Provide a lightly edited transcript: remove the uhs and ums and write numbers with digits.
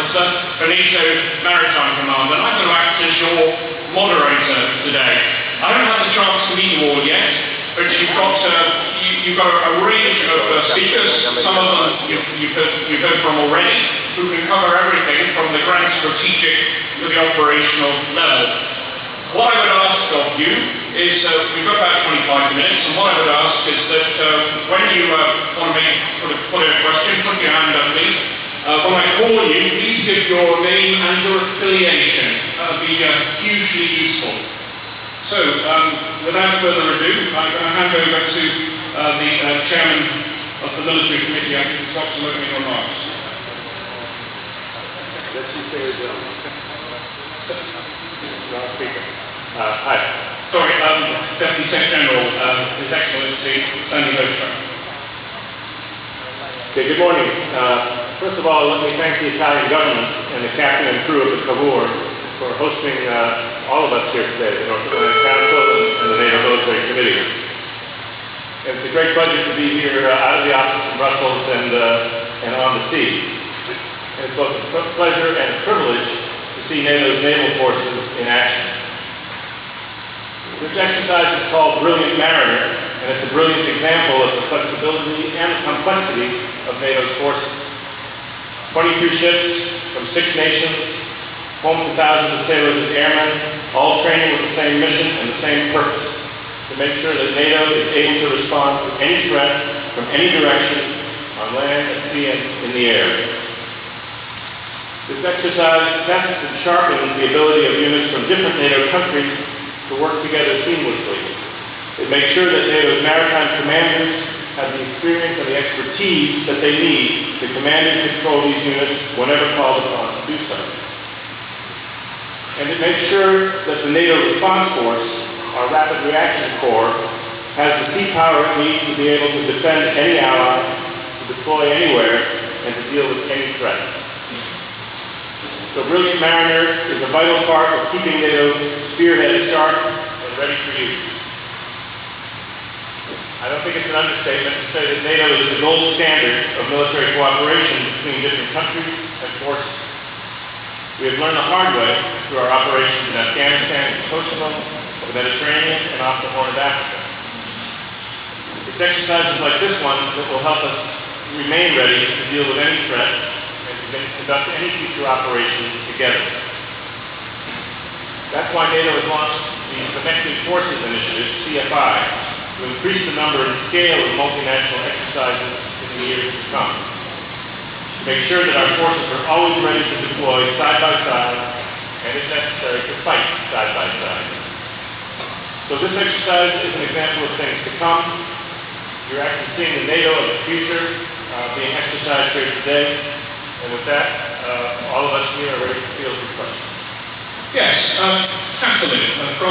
Officer for NATO Maritime Command, and I'm going to act as your moderator today. I haven't had the chance to meet you all yet, but you've got a range of speakers, some of them you've heard from already, who can cover everything from the grand strategic to the operational level. What I would ask of you is, we've got about 25 minutes, and what I would ask is that when you want to put a question, put your hand up please. When I call you, please give your name and your affiliation. That would be hugely useful. So, without further ado, I'm going to hand over to the Chairman of the Military Committee. I think he's got some opening remarks. Hi. Sorry, Deputy Secretary General, His Excellency Sandy Vershbow. Okay, good morning. First of all, let me thank the Italian government and the captain and crew of the CAVOUR for hosting all of us here today, the North Atlantic Council and the NATO Military Committee. And it's a great pleasure to be here out of the office in Brussels and on the sea. And it's both a pleasure and a privilege to see NATO's naval forces in action. This exercise is called Brilliant Mariner, and it's a brilliant example of the flexibility and the complexity of NATO's forces. 23 ships from 6 nations, home to thousands of sailors and airmen, all training with the same mission and the same purpose, to make sure that NATO is able to respond to any threat from any direction, on land, at sea, and in the air. This exercise tests and sharpens the ability of units from different NATO countries to work together seamlessly. It makes sure that NATO's maritime commanders have the experience and the expertise that they need to command and control these units whenever called upon to do so. And it makes sure that the NATO Response Force, our Rapid Reaction Corps, has the sea power it needs to be able to defend any ally, to deploy anywhere, and to deal with any threat. So Brilliant Mariner is a vital part of keeping NATO's spearhead sharp and ready for use. I don't think it's an understatement to say that NATO is the gold standard of military cooperation between different countries and forces. We have learned the hard way through our operations in Afghanistan and Kosovo, the Mediterranean, and off the Horn of Africa. It's exercises like this one that will help us remain ready to deal with any threat and to conduct any future operation together. That's why NATO has launched the Connected Forces Initiative, CFI, to increase the number and scale of multinational exercises in the years to come. To make sure that our forces are always ready to deploy side by side, and if necessary, to fight side by side. So this exercise is an example of things to come. You're actually seeing the NATO of the future being exercised here today. And with that, all of us here are ready to field your questions. Yes, absolutely.